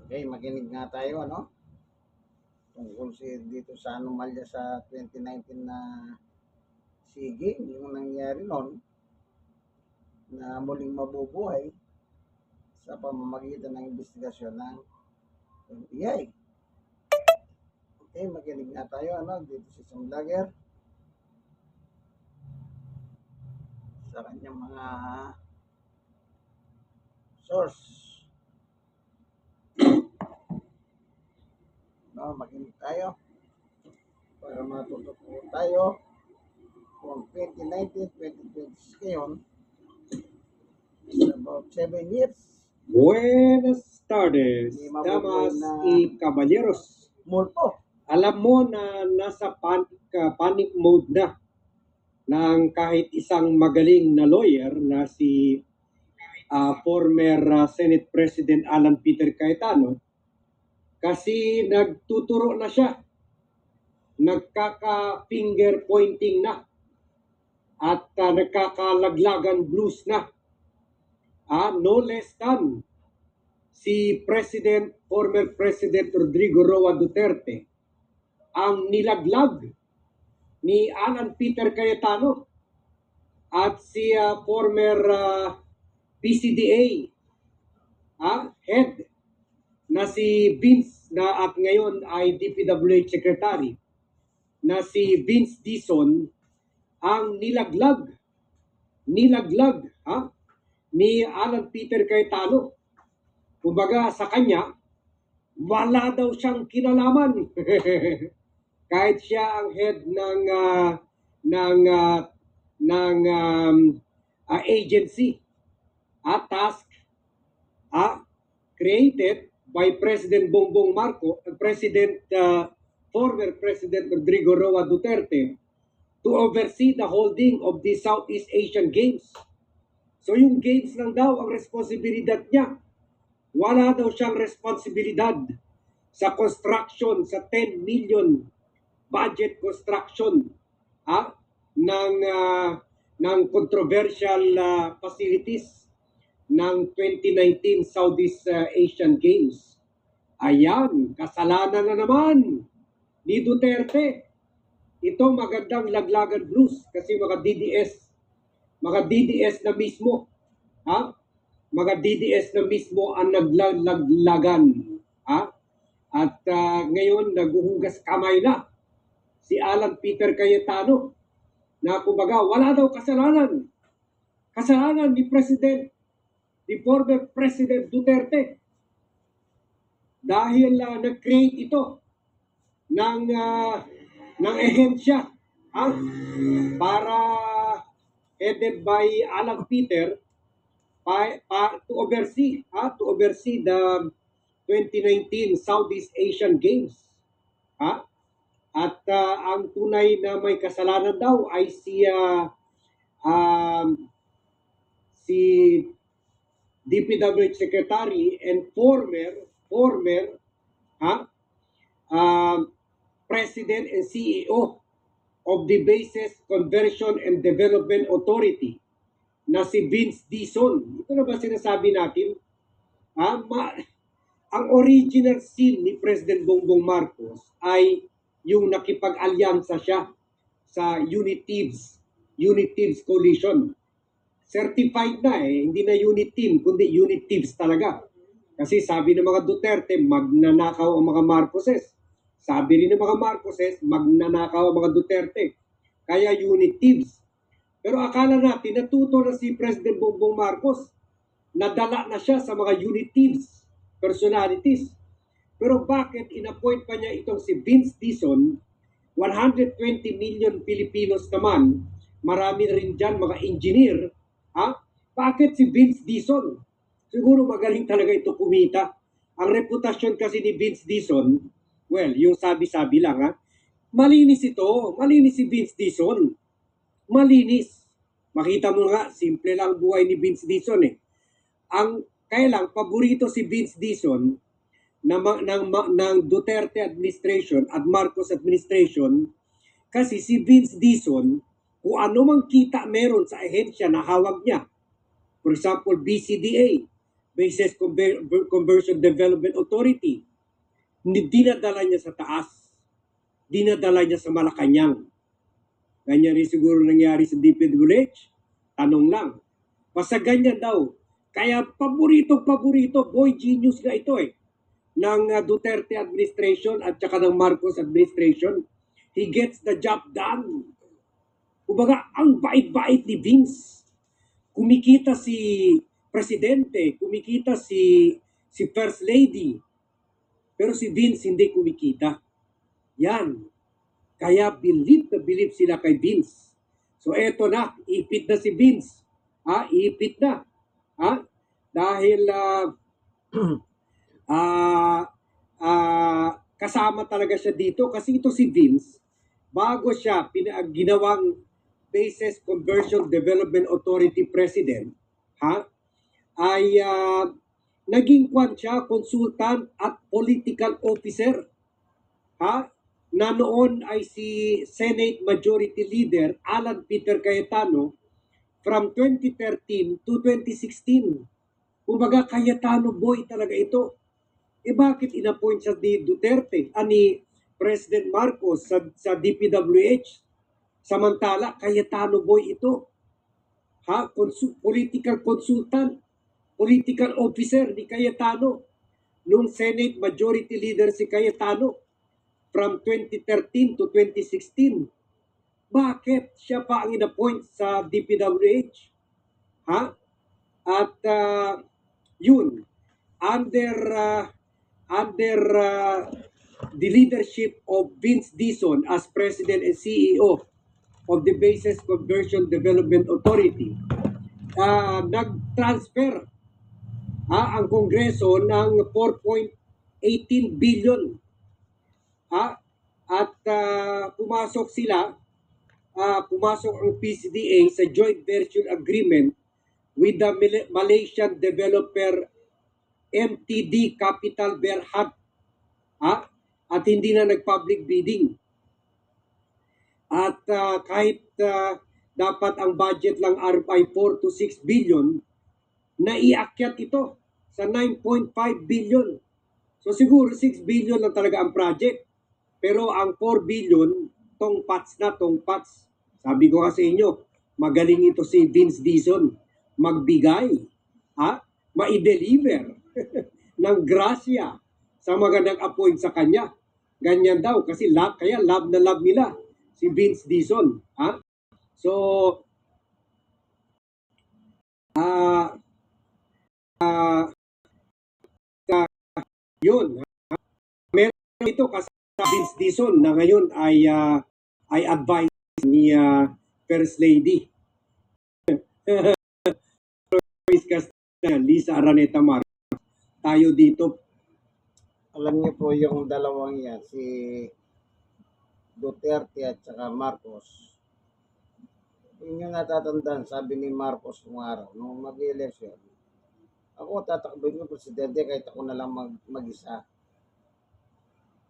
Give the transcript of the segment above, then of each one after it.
Okay, makinig nga tayo, ano? Tungkol dito sa anomalya sa 2019 na siging, yung nangyari noon na muling mabubuhay sa pamamagitan ng investigasyon ng NBI. Okay, makinig nga tayo, ano? Dito sa isang vlogger sa kanyang mga source. No, makinig tayo para matututo tayo kung 2019, 2020 ngayon, about 7 years. Buenas tardes, Hindi mabubuhay damas na y caballeros. multo. Alam mo na nasa panic mode na ng kahit isang magaling na lawyer na si former Senate President Alan Peter Cayetano kasi nagtuturo na siya, nagkaka-finger pointing na at nagkakalaglagan blues na. No less than si former President Rodrigo Roa Duterte ang nilaglag ni Alan Peter Cayetano at si former PCDA head na si Vince na at ngayon ay DPWH Secretary na si Vince Dizon ang nilaglag ni Alan Peter Cayetano. Kumbaga sa kanya, wala daw siyang kinalaman. Kahit siya ang head ng agency at task created by President Bongbong Marcos, former President Rodrigo Roa Duterte to oversee the holding of the Southeast Asian Games. So yung games lang daw ang responsibilidad niya. Wala daw siyang responsibilidad sa construction, sa 10 million budget construction ng controversial facilities ng 2019 Southeast Asian Games. Ayan, kasalanan na naman ni Duterte. Ito magandang laglagan blues kasi mga DDS na mismo, mga DDS na mismo ang naglaglagan. At ngayon naguhugas kamay na si Alan Peter Cayetano na kumbaga wala daw kasalanan. Kasalanan ni former President Duterte dahil nag-create ito ng ehensya para headed by Alan Peter to oversee the 2019 Southeast Asian Games. At ang tunay na may kasalanan daw ay si DPWH Secretary and former President and CEO of the Bases Conversion and Development Authority na si Vince Dizon. Ito na ba sinasabi natin? Ang original sin ni President Bongbong Marcos ay yung nakipag-alyansa siya sa Unitives Coalition. Certified na hindi na unit team, kundi Unitives talaga. Kasi sabi ng mga Duterte, magnanakaw ang mga Marcoses. Sabi rin ng mga Marcoses, magnanakaw ang mga Duterte. Kaya Unitives. Pero akala natin, natuto na si President Bongbong Marcos. Nadala na siya sa mga Unitives personalities. Pero bakit inappoint pa niya itong si Vince Dizon? 120 million Filipinos naman, marami rin dyan mga engineer. Bakit si Vince Dizon? Siguro magaling talaga ito kumita. Ang reputasyon kasi ni Vince Dizon, well, yung sabi-sabi lang malinis ito. Malinis si Vince Dizon. Malinis. Makita mo nga, simple lang buhay ni Vince Dizon Kaya lang, paborito si Vince Dizon ng Duterte administration at Marcos administration kasi si Vince Dizon, kung ano mang kita meron sa ahensya na hawag niya, for example, BCDA, Bases Conversion Development Authority. Dinadala niya sa taas. Dinadala niya sa Malacanang. Ganyan rin siguro nangyari sa DPWH. Tanong lang. Basta ganyan daw. Kaya paborito, boy genius na ito ng Duterte administration at saka ng Marcos administration. He gets the job done. Kumbaga, ang bait-bait ni Vince. Kumikita si Presidente, kumikita si First Lady. Pero si Vince hindi kumikita. Yan. Kaya believe sila kay Vince. So eto na, ipit na si Vince. Ipit na. Dahil kasama talaga siya dito kasi ito si Vince, bago siya ginawang Bases Conversion Development Authority President, ay naging consultant at political officer, na noon ay si Senate Majority Leader Alan Peter Cayetano from 2013 to 2016. Kumbaga, Cayetano boy talaga ito. Bakit inappoint siya ni Duterte, ni President Marcos sa DPWH? Samantala, Cayetano boy ito. Political consultant, political officer ni Cayetano. Nung Senate Majority Leader si Cayetano from 2013 to 2016. Bakit siya pa ang inappoint sa DPWH? At yun, under the leadership of Vince Dizon as President and CEO of the Bases Conversion Development Authority, nag-transfer ang Kongreso ng 4.18 billion. At pumasok ang PCDA sa Joint Venture Agreement with the Malaysian developer MTD Capital Berhad. At hindi na nag-public bidding. At kahit dapat ang budget lang ay 4 to 6 billion, naiakyat ito sa 9.5 billion. So siguro 6 billion lang talaga ang project. Pero ang 4 billion, tong PATS. Sabi ko kasi inyo, magaling ito si Vince Dizon. Magbigay, ma-deliver ng grasya sa mga nag-appoint sa kanya. Ganyan daw kasi kaya love na love nila si Vince Dizon. So, yun. Meron ito kasi Vince Dizon na ngayon ay advice ni First Lady. Lisa Araneta Marcos. Tayo dito. Alam niyo po yung dalawang yan, si Duterte at saka Marcos. Yun yung natatandaan, sabi ni Marcos nung araw, nung mag-election. Ako tatakbin ko presidente kahit ako na lang mag-isa.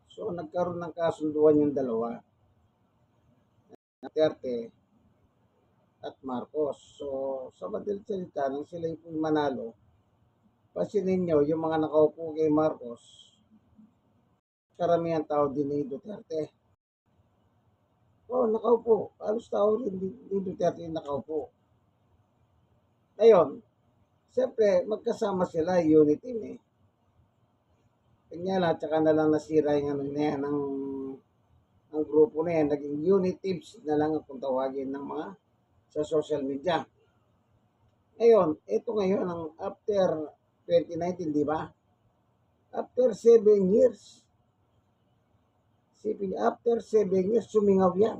So nagkaroon ng kasunduan yung dalawa. Duterte at Marcos. So sa madaling salita, nang sila yung manalo, pasinin nyo yung mga nakaupo kay Marcos, karamihan tao din ni Duterte. Nakaupo. Halos tao rin ni Duterte yung nakaupo. Ngayon, siyempre, magkasama sila, unit team Kanya lang, tsaka na lang nasira yung ang grupo na yan, naging unit teams na lang kung tawagin ng mga sa social media. Ngayon, ito ngayon, ang after 2019, di ba? After 7 years, after 7 years, sumingaw yan.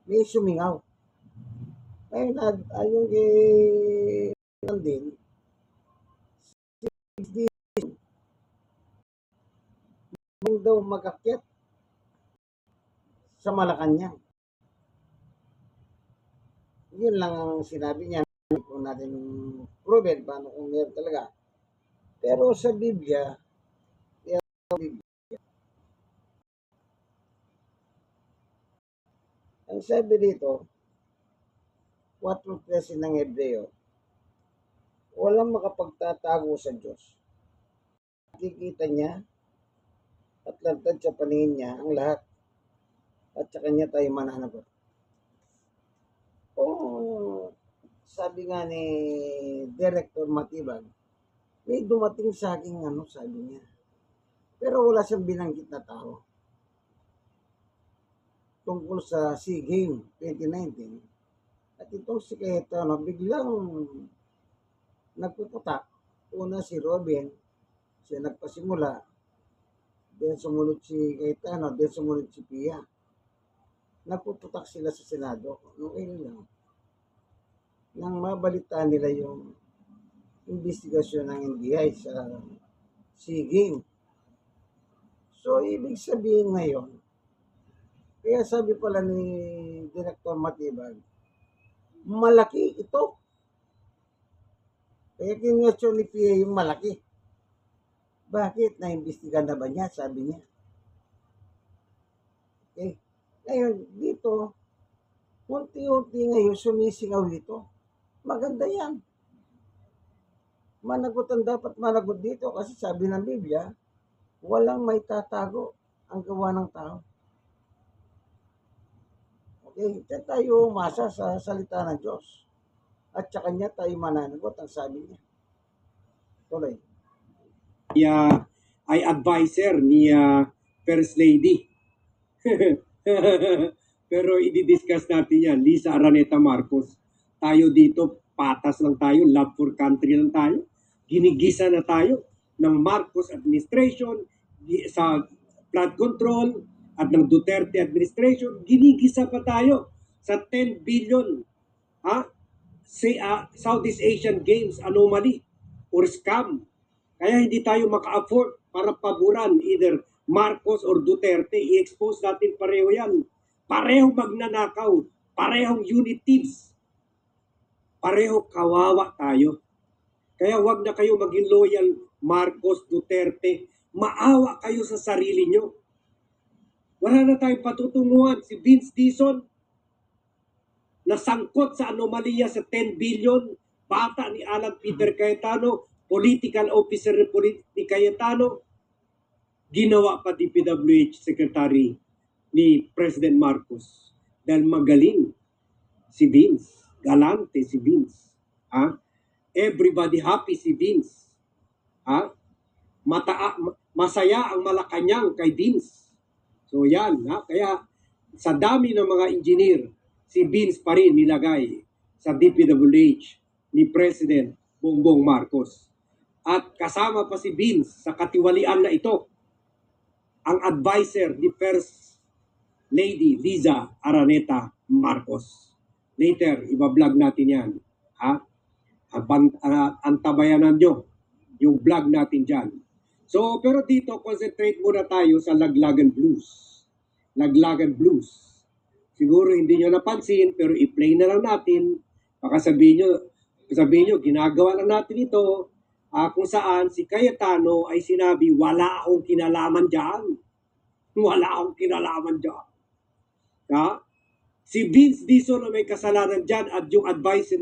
May sumingaw. Ngayon, ayong din, daw magakyat sa Malacanang. Yun lang ang sinabi niya. Kung natin proven paano kung meron talaga. Pero sa Biblia, ang sabi dito, 4:13 ng Hebreo, Walang makapagtatago sa Diyos. Nakikita niya at lantad sa paningin niya ang lahat at sa kanya tayo mananagot. Kung sabi nga ni Director Matibag, may dumating sa akin sabi niya. Pero wala siyang binanggit na tao. Tungkol sa SEA Games 2019. At itong si Cayetano, biglang nagpuputak. Una si Robin, siya nagpasimula. Then sumunod si Cayetano, then sumunod si Pia. Nagpuputak sila sa Senado. Okay lang. Nang mabalitaan nila yung investigasyon ng NBI sa SEA Games. So, ibig sabihin ngayon, kaya sabi pala ni Director Matibag, malaki ito. Kaya kinwestiyon ni Pia yung malaki. Bakit? Naimbestigahan na ba niya? Sabi niya. Okay. Ngayon, dito, unti-unti ngayon sumisingaw dito. Maganda yan. Managot ang dapat managot dito kasi sabi ng Biblia, walang may tatago ang gawa ng tao. Okay, diyan tayo umasa sa salita ng Diyos. At sa kanya tayo mananagot ang sabi niya. Tuloy. Ay advisor ni First Lady. Pero i-discuss natin yan. Liza Araneta Marcos. Tayo dito, patas lang tayo, love for country lang tayo. Ginigisa na tayo ng Marcos administration sa flood control at ng Duterte administration. Ginigisa pa tayo sa 10 billion Southeast Asian Games anomaly or scam. Kaya hindi tayo maka-afford para paboran either Marcos or Duterte. I-expose natin pareho yan. Parehong magnanakaw. Parehong unit thieves. Pareho kawawa tayo. Kaya wag na kayo maging loyal Marcos, Duterte. Maawa kayo sa sarili nyo. Wala na tayong patutunguhan. Si Vince Dizon, nasangkot sa anomalya sa 10 billion. Bata ni Alan Peter Cayetano, political officer ni Cayetano, ginawa pa DPWH Secretary ni President Marcos. Dahil magaling si Vince. Galante si Vince. Everybody happy si Vince. Masaya ang Malacanang kay Vince. So yan. Kaya sa dami ng mga engineer, si Vince pa rin nilagay sa DPWH ni President Bongbong Marcos. At kasama pa si Vince sa katiwalian na ito, ang advisor ni First Lady Liza Araneta Marcos. Later, iba-vlog natin yan. Antabayanan nyo yung vlog natin dyan. So, pero dito, concentrate muna tayo sa Laglagan Blues. Laglagan Blues. Siguro hindi nyo napansin, pero i-play na lang natin. Baka sabihin nyo, ginagawa lang natin ito. Kung saan si Cayetano ay sinabi, wala akong kinalaman dyan. Wala akong kinalaman dyan. Si Vince Dizon ang may kasalanan dyan at yung advisor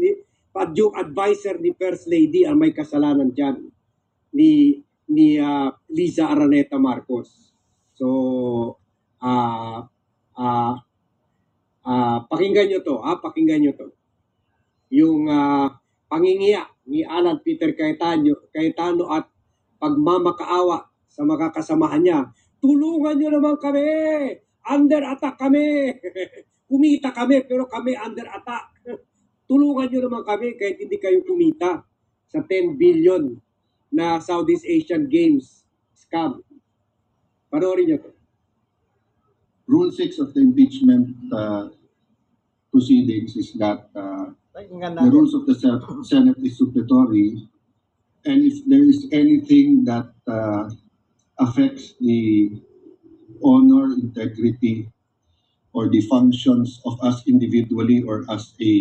ni First Lady ang may kasalanan dyan ni Liza Araneta Marcos. So, pakinggan nyo to. Pakinggan nyo to. Yung pangingiya ni Alan Peter Cayetano at pagmamakaawa sa mga kasamahan niya. Tulungan nyo naman kami! Under attack kami! Kumita kami pero kami under attack. Tulungan nyo naman kami kahit hindi kayo kumita sa 10 billion na Southeast Asian Games scam. Panoorin nyo to. Rule 6 of the impeachment proceedings is that the rules of the Senate is superatory, and if there is anything that affects the honor, integrity, or the functions of us individually or as a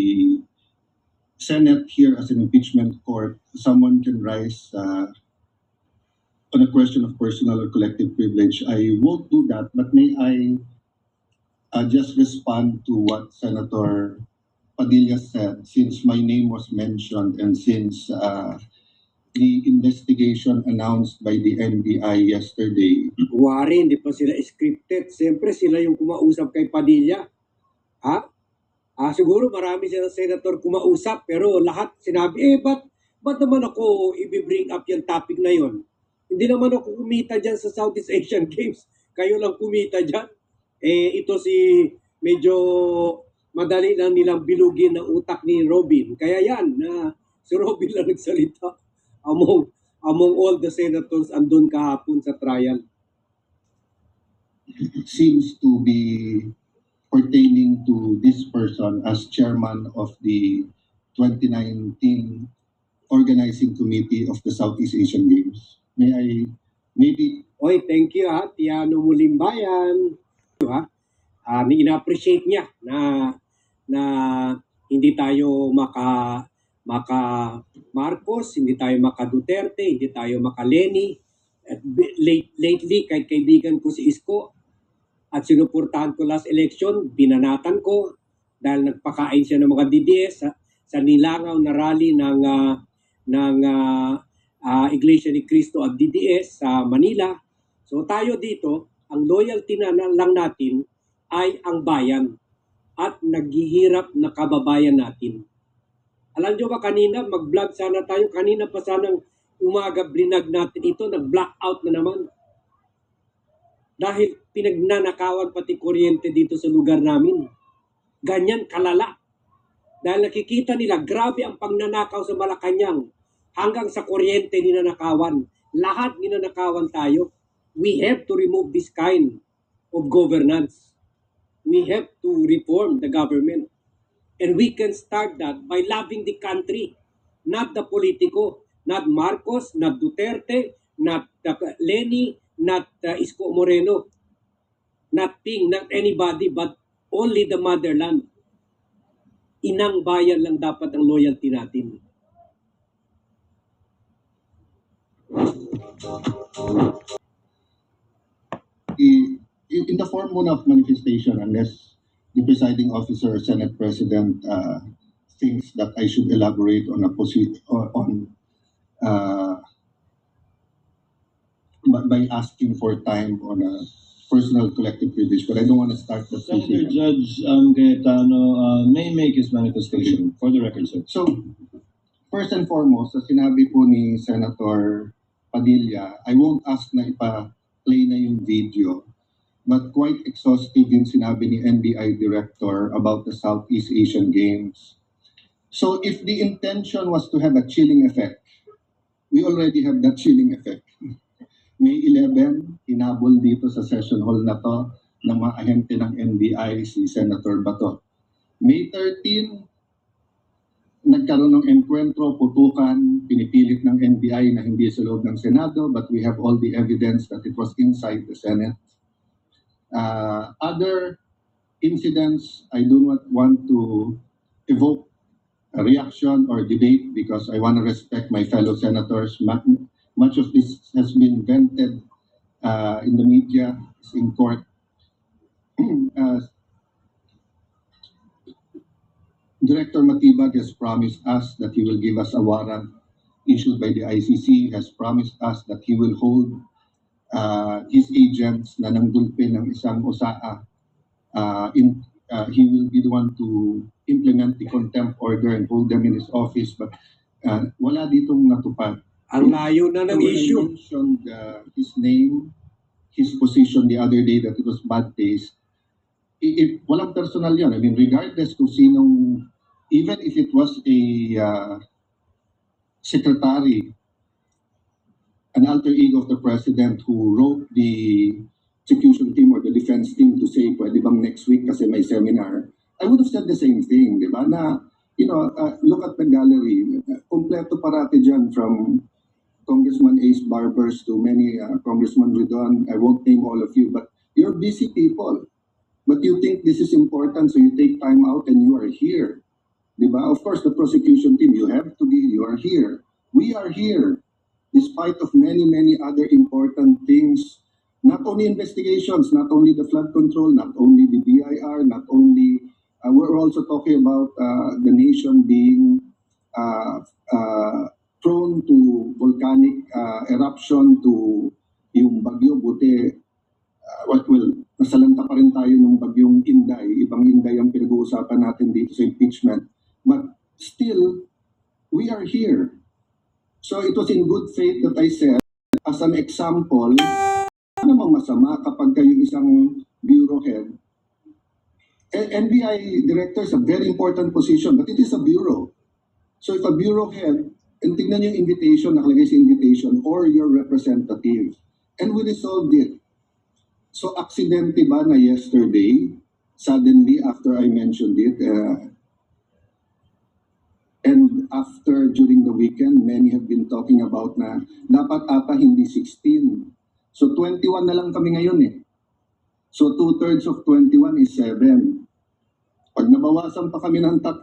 Senate here as an impeachment court, someone can rise on a question of personal or collective privilege. I won't do that, but may I just respond to what Senator Padilla said, since my name was mentioned and since the investigation announced by the NBI yesterday, Wari, hindi pa sila scripted. Siyempre, sila yung kumausap kay Padilla. Ha? Siguro marami silang senator kumausap, pero lahat sinabi, ba't naman ako i-bring up yung topic na yon? Hindi naman ako kumita dyan sa Southeast Asian Games. Kayo lang kumita dyan. Ito si medyo madali lang nilang bilugin ng utak ni Robin. Kaya yan, si Robin lang nagsalita among all the senators andun kahapon sa trial. seems to be pertaining to this person as chairman of the 2019 organizing committee of the Southeast Asian Games. May I maybe Oy, thank you ha, Tiano Mulimbayan. Ina-appreciate niya na hindi tayo maka Marcos, hindi tayo maka Duterte, hindi tayo maka Leni. At lately, kahit kaibigan ko si Isko at sinuportahan ko last election, binanatan ko dahil nagpakain siya ng mga DDS sa nilangaw na rally ng Iglesia ni Cristo at DDS sa Manila. So tayo dito, ang loyalty na lang natin ay ang bayan at naghihirap na kababayan natin. Alam nyo ba kanina, mag-vlog sana tayo. Kanina pa sanang umaga blinag natin ito, nag-blackout na naman. Dahil pinagnanakawan pati kuryente dito sa lugar namin. Ganyan kalala. Dahil nakikita nila, grabe ang pagnanakaw sa Malacanang. Hanggang sa kuryente ninanakawan. Lahat ninanakawan tayo. We have to remove this kind of governance. We have to reform the government. And we can start that by loving the country, not the politiko, not Marcos, not Duterte, not Leni, not Isko Moreno, not Ping, not anybody, but only the motherland. Inang bayan lang dapat ang loyalty natin. in the form muna of manifestation, unless the presiding officer or Senate President thinks that I should elaborate on by asking for time on a personal collective privilege, but I don't want to start the Senator proceeding. Judge Cayetano may make his manifestation for the record, sir. So, first and foremost, sa sinabi po ni Senator Padilla, I won't ask na ipa-play na yung video, but quite exhaustive yung sinabi ni NBI Director about the Southeast Asian Games. So, if the intention was to have a chilling effect, we already have that chilling effect. May 11, hinabol dito sa session hall na to ng mga ahente ng NBI si Senator Bato. May 13, nagkaroon ng enkwentro, putukan, pinipilit ng NBI na hindi sa loob ng Senado, but we have all the evidence that it was inside the Senate. Other incidents, I do not want to evoke a reaction or debate because I want to respect my fellow senators. Much of this has been vented in the media, in court. Director Matibag has promised us that he will give us a warrant issued by the ICC, has promised us that he will hold his agents na nanggulpin ng isang OSAA. He will be the one to implement the contempt order and hold them in his office, but wala ditong natupad. Ang layo na ng issue. I mentioned his name, his position the other day that it was bad taste. Walang personal yan. I mean, regardless kung sinong, even if it was a secretary, an alter ego of the president who wrote the execution team or the defense team to say, pwede bang next week kasi may seminar, I would have said the same thing, di ba? Na, look at the gallery. Kompleto parati dyan from Congressman Ace Barbers to many Congressman Ridon. I won't name all of you, but you're busy people. But you think this is important, so you take time out and you are here. Diba? Of course, the prosecution team, you are here. We are here, despite of many, many other important things. Not only investigations, not only the flood control, not only the BIR, not only we're also talking about the nation being uh, prone to volcanic eruption, to yung bagyo. Buti, nasalanta pa rin tayo ng bagyong Inday. Ibang Inday ang pinag-uusapan natin dito sa impeachment. But still, we are here. So it was in good faith that I said, as an example, ano namang masama kapag yung isang bureau head. NBI director is a very important position, but it is a bureau. So if a bureau head, and tignan yung invitation, nakalagay sa invitation, or your representative, and we resolved it. So aksidente ba na yesterday, suddenly after I mentioned it, and after during the weekend, many have been talking about na dapat ata hindi 16. So 21 na lang kami ngayon eh. So 2/3 of 21 is 7. Pag nabawasan pa kami ng 3,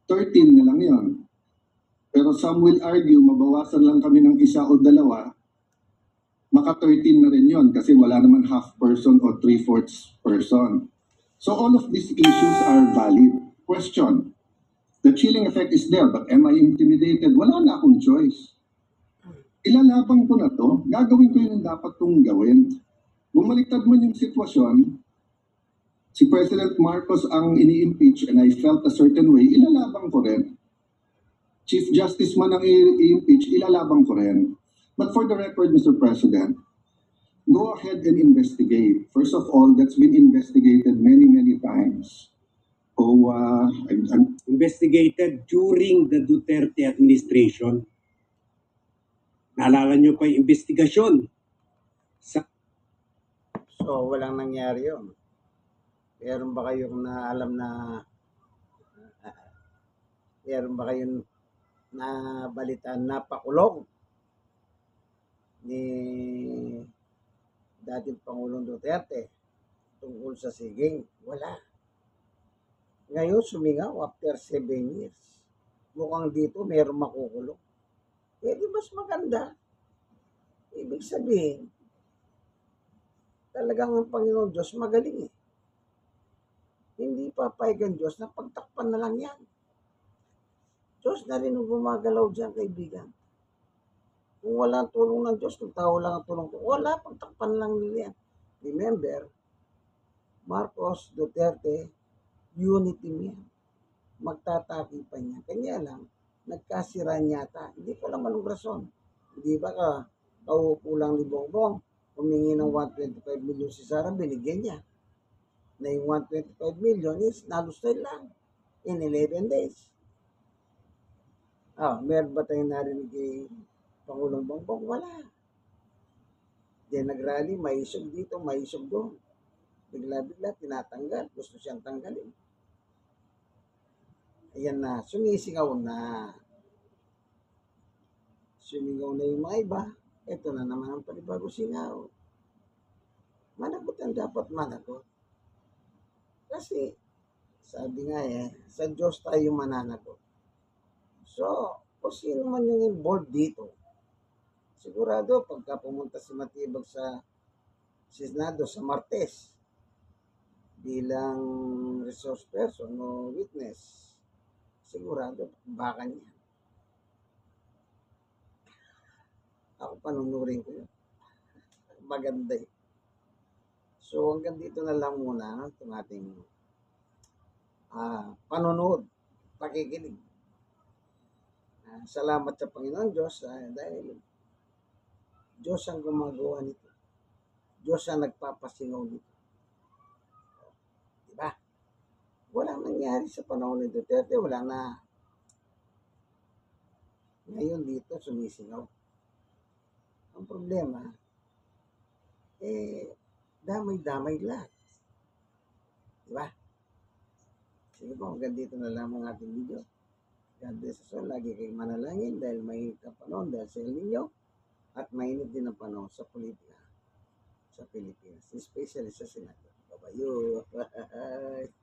13 na lang yon. Pero some will argue, mabawasan lang kami ng 1 o 2, maka 13 na rin yon kasi wala naman half person o 3/4 person. So all of these issues are valid. Question, the chilling effect is there, but am I intimidated? Wala na akong choice. Ilalabang ko na to, gagawin ko yung dapat kong gawin. Bumaliktad man yung sitwasyon, si President Marcos ang ini-impeach and I felt a certain way, ilalabang ko rin. Chief Justice man ang i-impeach, ilalabang ko rin. But for the record, Mr. President, go ahead and investigate. First of all, that's been investigated many, many times. So, Investigated during the Duterte administration. Naalala nyo pa yung investigasyon sa So, walang nangyari yun. Meron ba kayong alam na meron ba kayong nabalitaan na pakulong ni dating Pangulong Duterte tungkol sa Siging? Wala. Ngayon, sumingaw after 7 years. Mukhang dito meron makukulong. Eh, di mas maganda. Ibig sabihin, talagang ang Panginoon Diyos magaling eh. Hindi papayag ang Diyos na pagtakpan na lang yan. Diyos na rin ang gumagalaw dyan, kaibigan. Kung wala ang tulong ng Diyos, kung tao lang ang tulong, wala, pagtakpan lang nila yan. Remember, Marcos, Duterte, unity niya. Magtataki pa niya. Kanya lang, nagkasira yata. Hindi ko alam anong rason. Hindi ba kauupo lang ni Bongbong, humingi ng 125 million si Sara, binigyan niya. Na yung 125 million is nalusay lang in 11 days. Meron ba tayong narinig kay Pangulong Bongbong? Wala. Then nagrally, may isog dito, may isog doon. Bigla-bigla, tinatanggal. Gusto siyang tanggalin. Ayan na, sumisingaw na. Sumigaw na yung mga iba. Ito na naman ang panibago singaw. Managot ang dapat managot. Kasi, sabi nga sa Diyos tayo mananagot. So, kung sino man yung involved dito, sigurado, pagka pumunta si Matibag sa Senado sa Martes, bilang resource person o witness, sigurado, baka niya. Ako panunurin ko yun. Maganda eh. So, hanggang dito na lang muna itong ating panonood, pakikinig. Salamat sa Panginoon Diyos dahil Diyos ang gumagawa nito. Diyos ang nagpapasingaw nito. Diba? Walang nangyari sa panahon ni Duterte. Wala na. Ngayon dito sumisingaw. Ang problema, damay-damay lahat. Diba? Sige po, hanggang dito na lang ang ating video. God bless us all. Lagi kayong manalangin dahil mainit ang panahon dahil sa El Nino at mainit din ang panahon sa politika sa Pilipinas, especially sa Senado. Bye-bye.